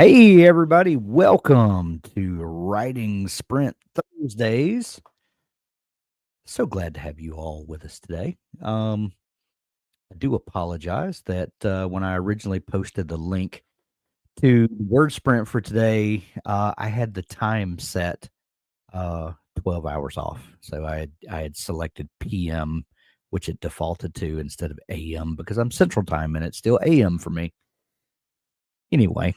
Hey, everybody, welcome to Writing Sprint Thursdays. So glad to have you all with us today. I do apologize that when I originally posted the link to Word Sprint for today, I had the time set 12 hours off. So I had selected PM, which it defaulted to instead of AM because I'm Central Time and it's still AM for me. Anyway,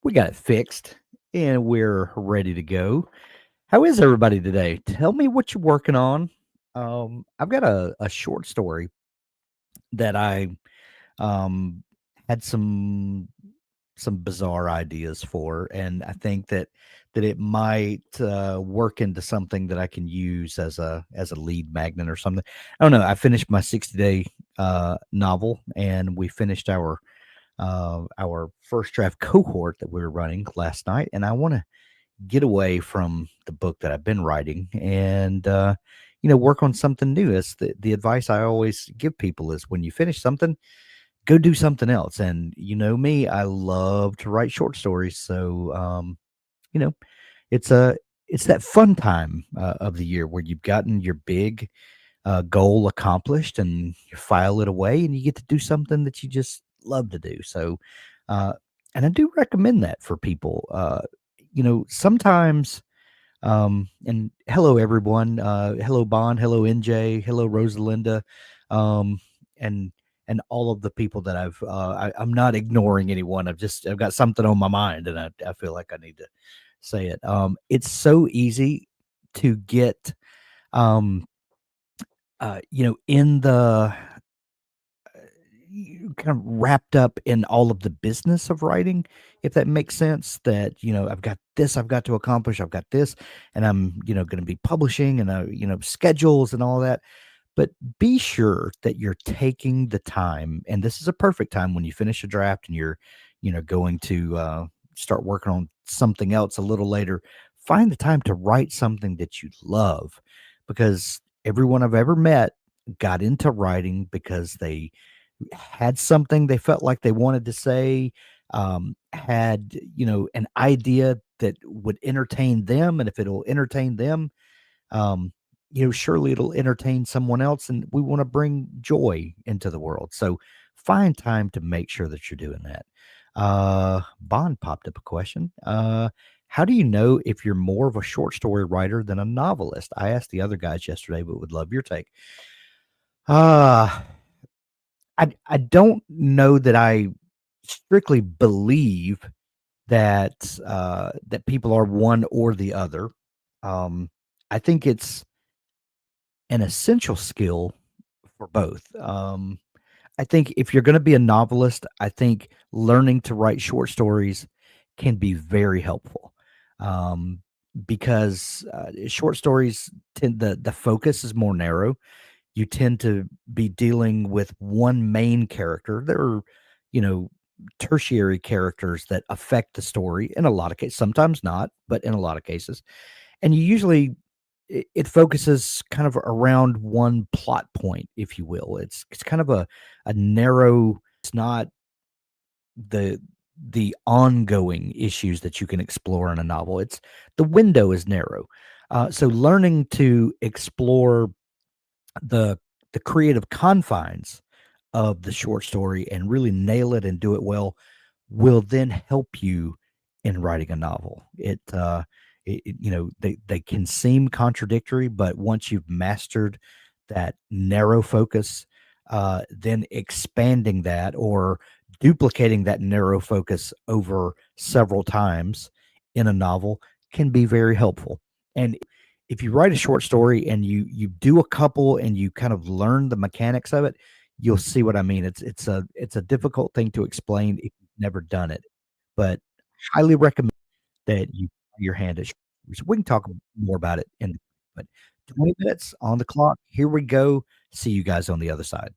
we got it fixed and we're ready to go. How is everybody today? Tell me what you're working on. I've got a short story that I um, had some bizarre ideas for, and I think that it might work into something that I can use as a lead magnet or something. I don't know. I finished my 60-day novel, and we finished our first draft cohort that we were running last night, and I want to get away from the book that I've been writing and work on something new. It's the advice I always give people is when you finish something, go do something else. And you know me, I love to write short stories. So you know, it's a it's that fun time of the year where you've gotten your big goal accomplished and you file it away and you get to do something that you just love to do. So, uh, and I do recommend that for people. Sometimes, and hello everyone. Hello Bond. Hello NJ. Hello Rosalinda. Um, and and all of the people that I'm not ignoring anyone. I've got something on my mind and I feel like I need to say it. It's so easy to get, um, in the you kind of wrapped up in all of the business of writing, if that makes sense. That I've got this, I've got to accomplish, I've got this, and I'm going to be publishing and schedules and all that. But be sure that you're taking the time, and this is a perfect time when you finish a draft and you're going to start working on something else a little later. Find the time to write something that you love, because everyone I've ever met got into writing because they had something they felt like they wanted to say, had, an idea that would entertain them. And if it'll entertain them, um, surely it'll entertain someone else. And we want to bring joy into the world. So find time to make sure that you're doing that. Bond popped up a question. How do you know if you're more of a short story writer than a novelist? I asked the other guys yesterday, but would love your take. Uh, I don't know that I strictly believe that people are one or the other. I think it's an essential skill for both. I think if you're gonna be a novelist, I think learning to write short stories can be very helpful, um, because, short stories tend the focus is more narrow. You tend to be dealing with one main character. There are, you know, tertiary characters that affect the story in a lot of cases, sometimes not, but in a lot of cases. And you usually it focuses kind of around one plot point, if you will. It's kind of a narrow, it's not the the ongoing issues that you can explore in a novel. It's the window is narrow. So learning to explore the the creative confines of the short story and really nail it and do it well will then help you in writing a novel. They can seem contradictory, but once you've mastered that narrow focus, then expanding that or duplicating that narrow focus over several times in a novel can be very helpful. And if you write a short story and you do a couple and you kind of learn the mechanics of it, you'll see what I mean. It's a difficult thing to explain if you've never done it, but highly recommend that you try your hand at so we can talk more about it but 20 minutes on the clock. Here we go. See you guys on the other side.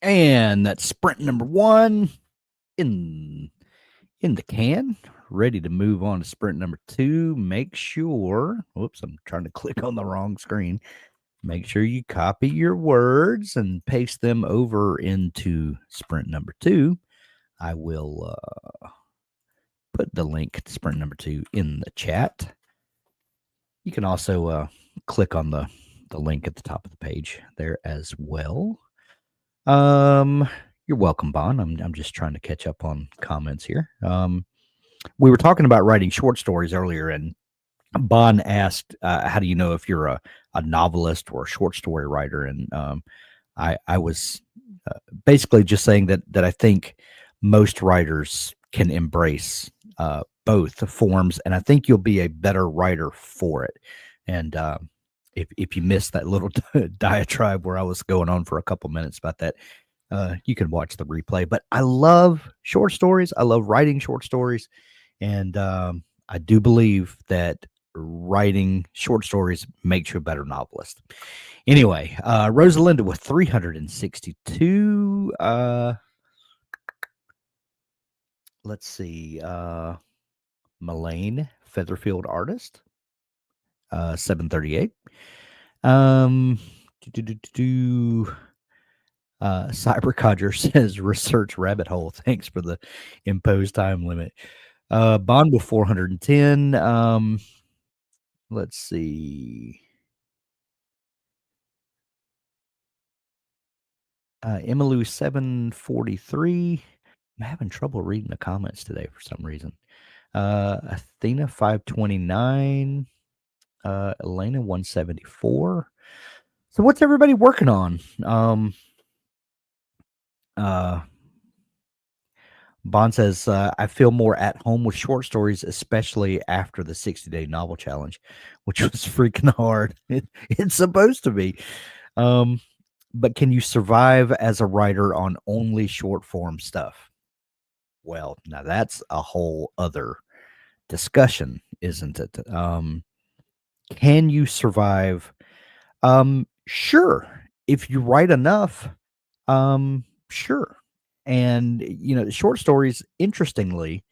And that's sprint number 1 in in the can. Ready to move on to sprint number 2. Make sure, whoops, I'm trying to click on the wrong screen. Make sure you copy your words and paste them over into sprint number 2. I will put the link to sprint number 2 in the chat. You can also click on the link at the top of the page there as well. You're welcome, Bon. I'm just trying to catch up on comments here. We were talking about writing short stories earlier, and Bon asked, "How do you know if you're a novelist or a short story writer?" And I was basically just saying that I think most writers can embrace both the forms, and I think you'll be a better writer for it. And if you missed that little diatribe where I was going on for a couple minutes about that, you can watch the replay. But I love short stories. I love writing short stories, and I do believe that writing short stories makes you a better novelist. Anyway, Rosalinda with 362. Let's see. Melaine Featherfield artist, 738. Um, do, do, do, do, Cyber Codger says research rabbit hole. Thanks for the imposed time limit. Bond with 410. Let's see. Emmylou 743. I'm having trouble reading the comments today for some reason. Athena 529. Elena 174. So what's everybody working on? Uh, Bond says, I feel more at home with short stories, especially after the 60-day novel challenge, which was freaking hard. It's supposed to be. Um, but can you survive as a writer on only short form stuff? Well, now that's a whole other discussion, isn't it? Can you survive? Sure. If you write enough, sure. And the short stories, interestingly,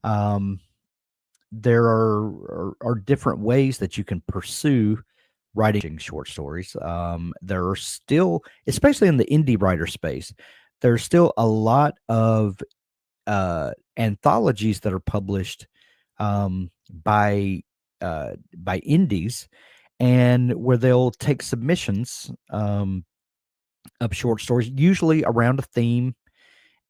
um, there are different ways that you can pursue writing short stories. There are still, especially in the indie writer space, there's still a lot of anthologies that are published um, by by indies, and where they'll take submissions of short stories, usually around a theme,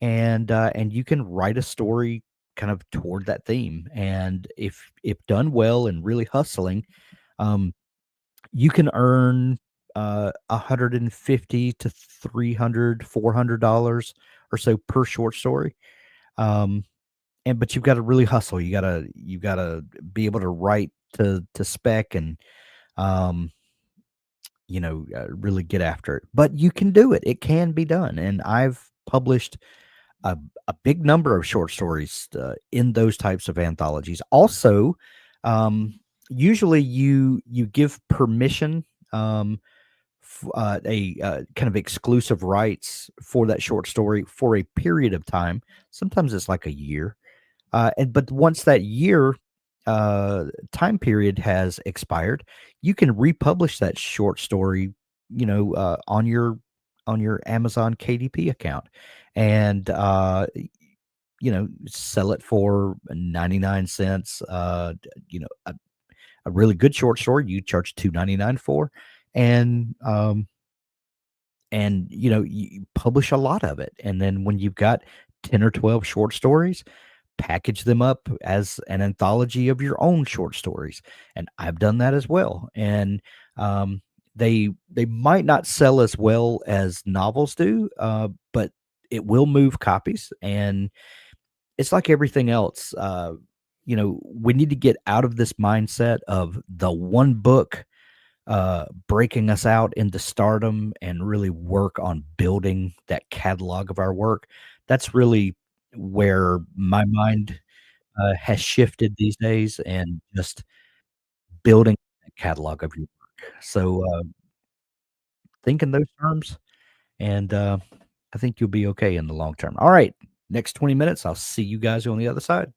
and you can write a story kind of toward that theme. And if done well and really hustling, um, you can earn 150 to 300, $400 or so per short story. Um, and but you've got to really hustle. You gotta be able to write to spec, and um, really get after it. But you can do it. It can be done. And I've published a, a big number of short stories in those types of anthologies. Also, usually you give permission, a kind of exclusive rights for that short story for a period of time. Sometimes it's like a year, but once that year time period has expired, you can republish that short story, on your Amazon KDP account, and sell it for 99 cents. A really good short story you charge 2.99 for, and you publish a lot of it, and then when you've got 10 or 12 short stories, package them up as an anthology of your own short stories. And I've done that as well. And they might not sell as well as novels do, but it will move copies. And it's like everything else. We need to get out of this mindset of the one book breaking us out into stardom, and really work on building that catalog of our work. That's really where my mind has shifted these days, and just building a catalog of your work. So, think in those terms, and I think you'll be okay in the long term. All right. Next 20 minutes, I'll see you guys on the other side.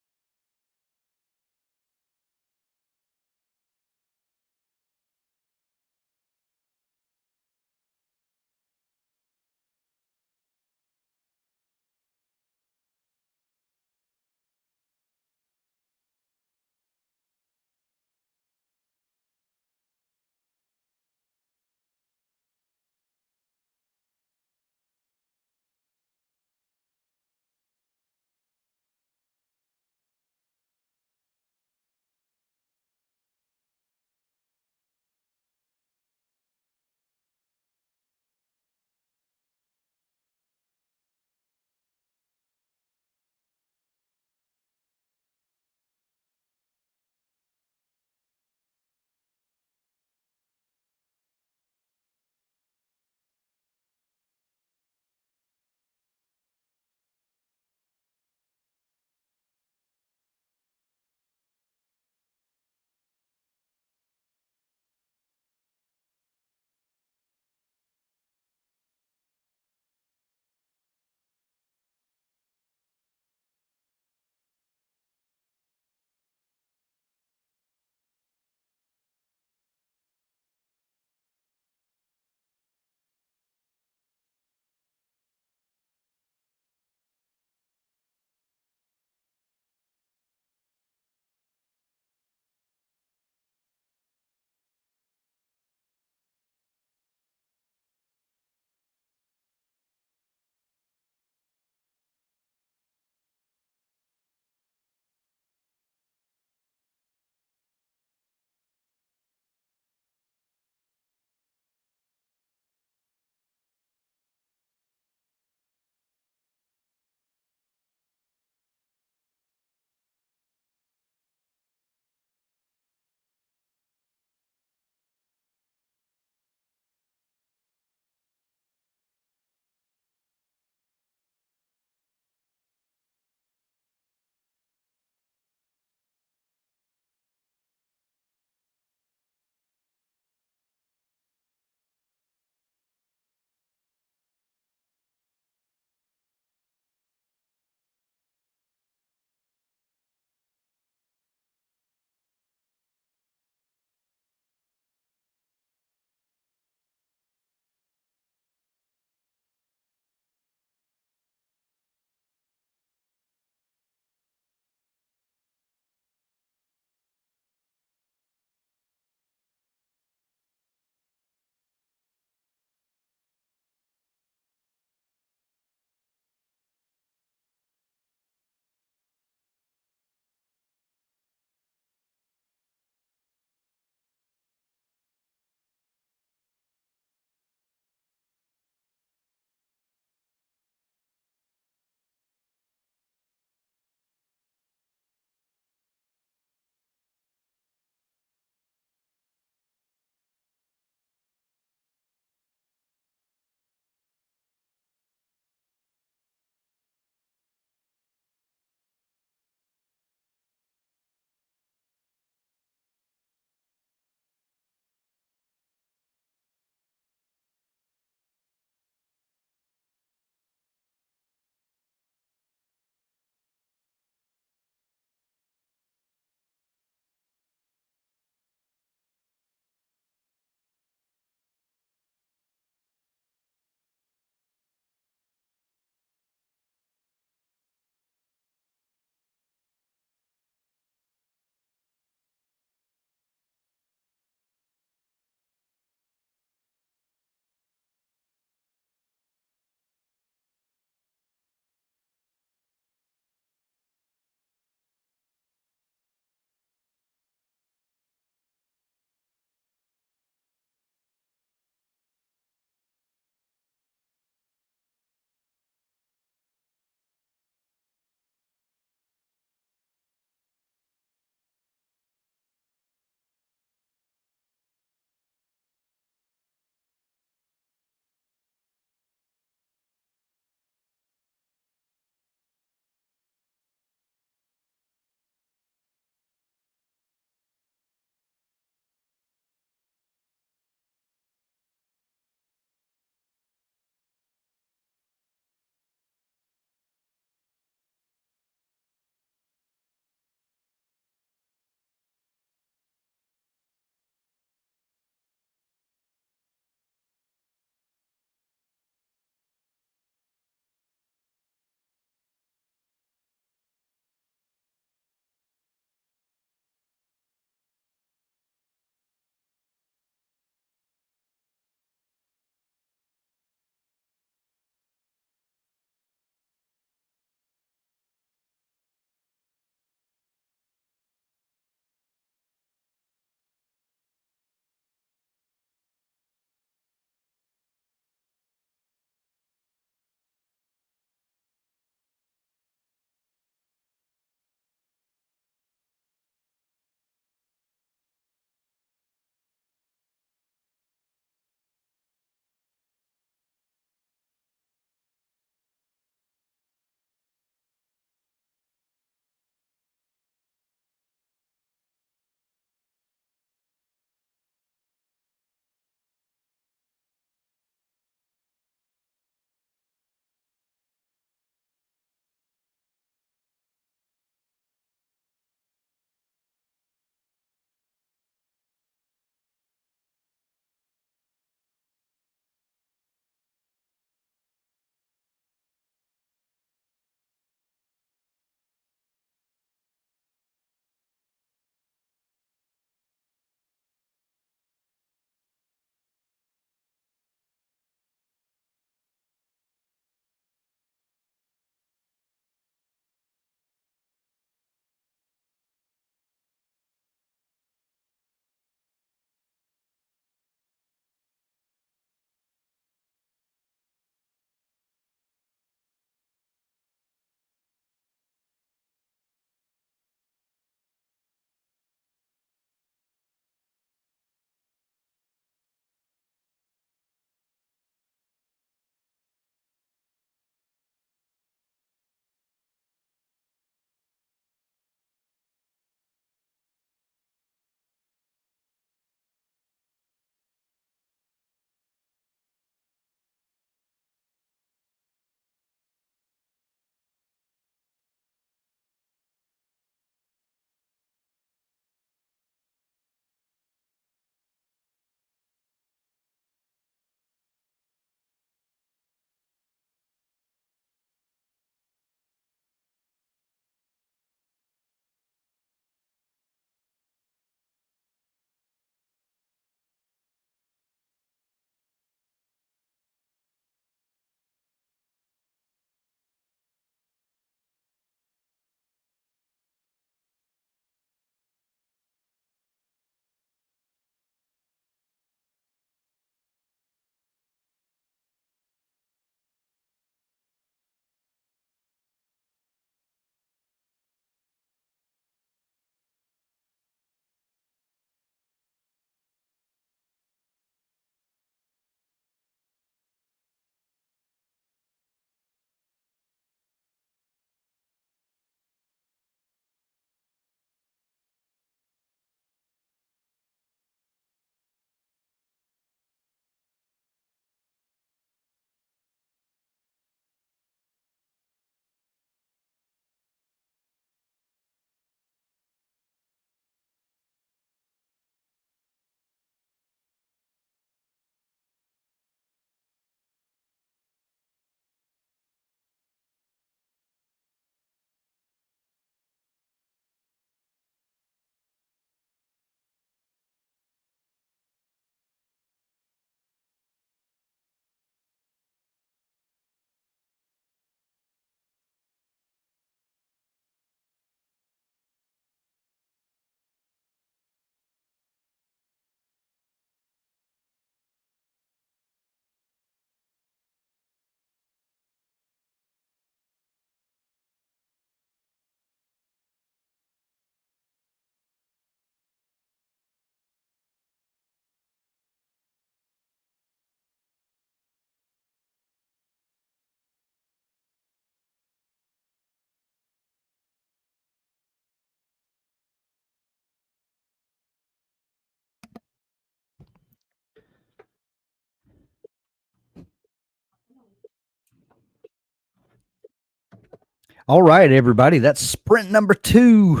All right, everybody. That's sprint number 2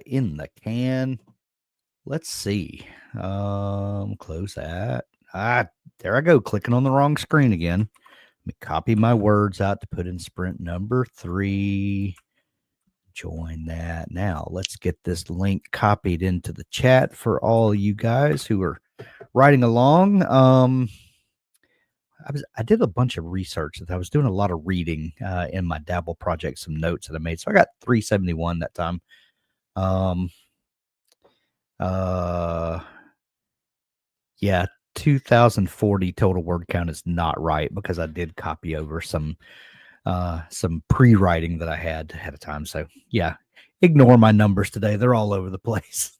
in the can. Let's see. Close that. Ah, there I go, clicking on the wrong screen again. Let me copy my words out to put in sprint number 3. Join that. Now, let's get this link copied into the chat for all you guys who are riding along. I did a bunch of research. I was doing a lot of reading in my Dabble project, some notes that I made. So I got 371 that time. Um, uh, yeah, 2040 total word count is not right because I did copy over some pre-writing that I had ahead of time. So yeah, ignore my numbers today. They're all over the place.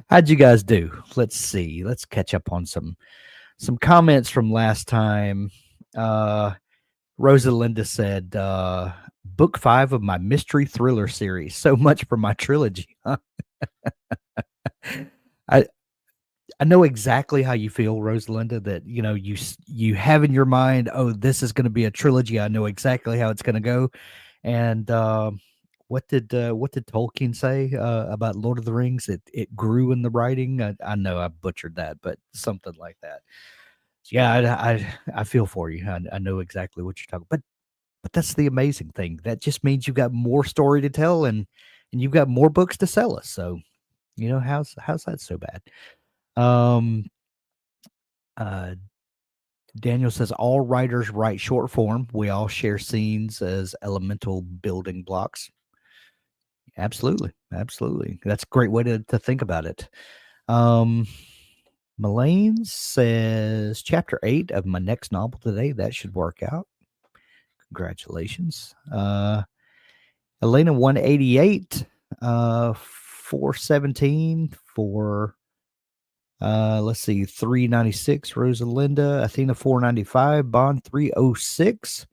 How'd you guys do? Let's see. Let's catch up on some comments from last time. Rosalinda said, book 5 of my mystery thriller series. So much for my trilogy. Huh? I I know exactly how you feel, Rosalinda, that, you have in your mind, "Oh, this is gonna be a trilogy. I know exactly how it's gonna go." And, what did Tolkien say, about Lord of the Rings? It grew in the writing? I know I butchered that, but something like that. Yeah, I feel for you. I know exactly what you're talking, but that's the amazing thing. That just means you've got more story to tell and you've got more books to sell us. So, how's that so bad? Um, uh, Daniel says all writers write short form. We all share scenes as elemental building blocks. Absolutely, absolutely. That's a great way to think about it. Um, Mullane says chapter 8 of my next novel today. That should work out. Congratulations. Elena 188, 417 for let's see, 396, Rosalinda, Athena 495, Bond 306.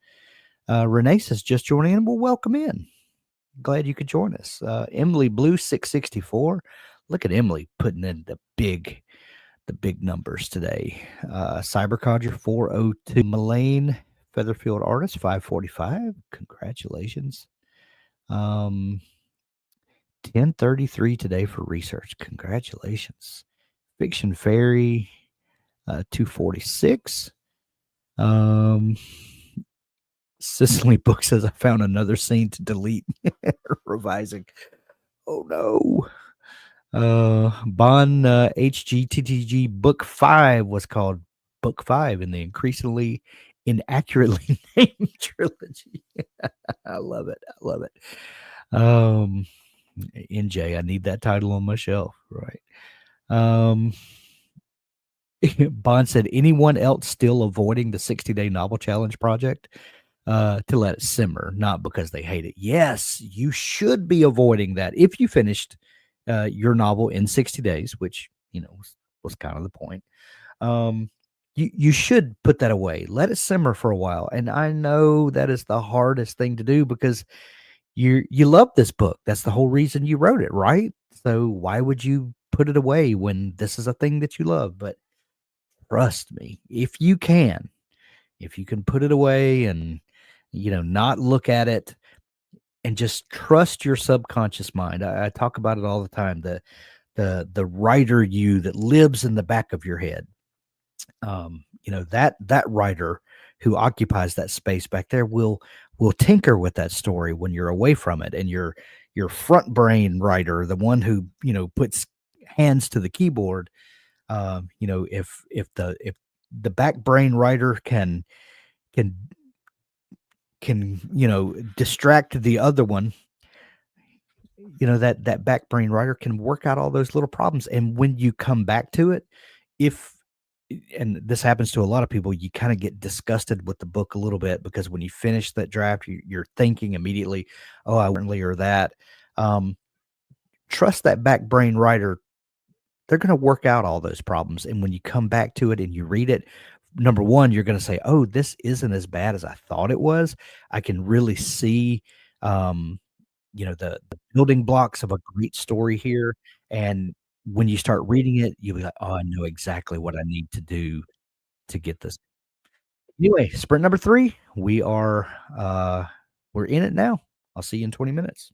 Renee says just joining in. Well, welcome in. Glad you could join us. Emily Blue 664. Look at Emily putting in the big numbers today. Cybercodger 402. Mullane Featherfield Artist 545. Congratulations. 1033 today for research. Congratulations. Fiction Fairy 246. Um Sicily Book says I found another scene to delete. Revising. Oh no. Bon HGTTG Book 5 was called Book 5 in the increasingly inaccurately named trilogy. I love it. I love it. Um NJ, I need that title on my shelf, right? Um Bond said, anyone else still avoiding the 60-day novel challenge project? To let it simmer, not because they hate it. Yes, you should be avoiding that. If you finished your novel in 60 days, which, was kind of the point, um, you should put that away. Let it simmer for a while. And I know that is the hardest thing to do because you love this book. That's the whole reason you wrote it, right? So why would you put it away when this is a thing that you love? But trust me, if you can put it away and not look at it and just trust your subconscious mind. I talk about it all the time. The writer you that lives in the back of your head. That writer who occupies that space back there will tinker with that story when you're away from it, and your front brain writer, the one who puts hands to the keyboard. If the back brain writer can distract the other one, that back brain writer can work out all those little problems. And when you come back to it, if and this happens to a lot of people, you kind of get disgusted with the book a little bit because when you finish that draft, you're thinking immediately, oh, I wouldn't or that. Um, Trust that back brain writer. They're going to work out all those problems. And when you come back to it and you read it, number one, you're going to say, oh, this isn't as bad as I thought it was. I can really see, um, the building blocks of a great story here. And when you start reading it, you'll be like, oh, I know exactly what I need to do to get this. Anyway, sprint number 3, we are We're in it now. I'll see you in 20 minutes.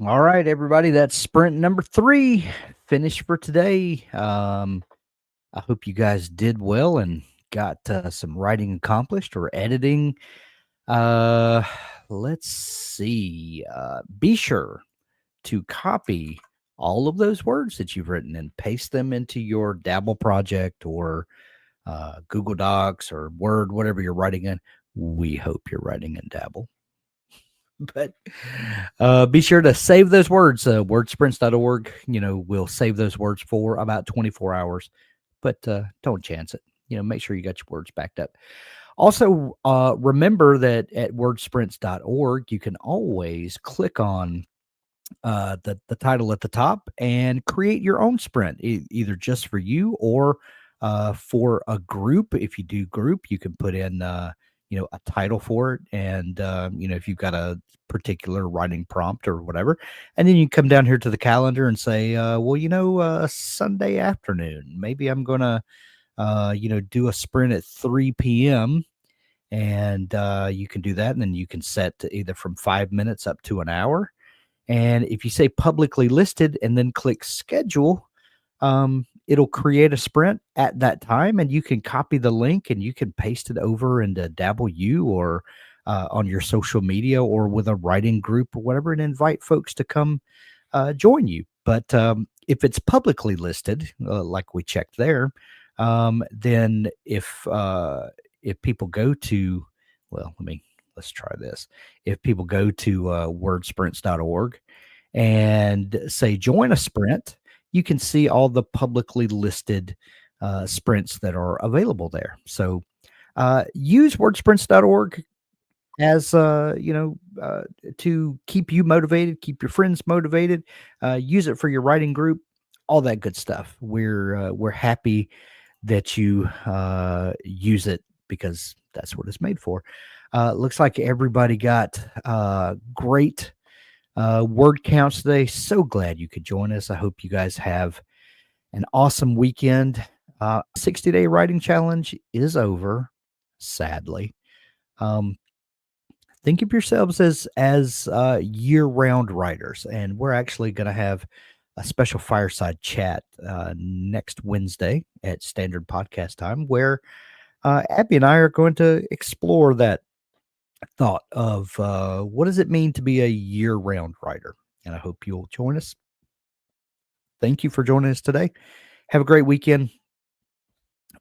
All right, everybody. That's sprint number 3 finished for today. I hope you guys did well and got some writing accomplished or editing. Uh, let's see. Be sure to copy all of those words that you've written and paste them into your Dabble project or Google Docs or Word, whatever you're writing in. We hope you're writing in Dabble. But be sure to save those words. Wordsprints.org, we'll save those words for about 24 hours, but don't chance it. Make sure you got your words backed up. Also, remember that at wordsprints.org, you can always click on the title at the top and create your own sprint, either just for you or for a group. If you do group, you can put in a title for it, and if you've got a particular writing prompt or whatever, and then you come down here to the calendar and say, Sunday afternoon, maybe I'm gonna do a sprint at 3 p.m. And you can do that, and then you can set to either from 5 minutes up to an hour. And if you say publicly listed and then click schedule, it'll create a sprint at that time, and you can copy the link and you can paste it over into Dabble U or on your social media or with a writing group or whatever, and invite folks to come join you. But if it's publicly listed, like we checked there, then if people go to, well, let's try this. If people go to wordsprints.org and say join a sprint, you can see all the publicly listed sprints that are available there. So use wordsprints.org as to keep you motivated, keep your friends motivated. Use it for your writing group, all that good stuff. We're happy that you use it because that's what it's made for. Looks like everybody got great word counts today. So glad you could join us. I hope you guys have an awesome weekend. 60-day writing challenge is over, sadly. Think of yourselves as year-round writers, and we're actually going to have a special fireside chat next Wednesday at standard podcast time, where Abby and I are going to explore that thought of what does it mean to be a year-round writer. And I hope you'll join us. Thank you for joining us today. Have a great weekend.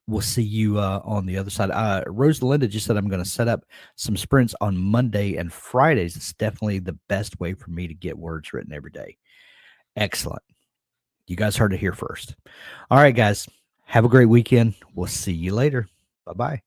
We'll see you on the other side. Rosalinda just said I'm going to set up some sprints on Monday and Fridays. It's definitely the best way for me to get words written every day. Excellent. You guys heard it here first. All right, guys. Have a great weekend. We'll see you later. Bye-bye.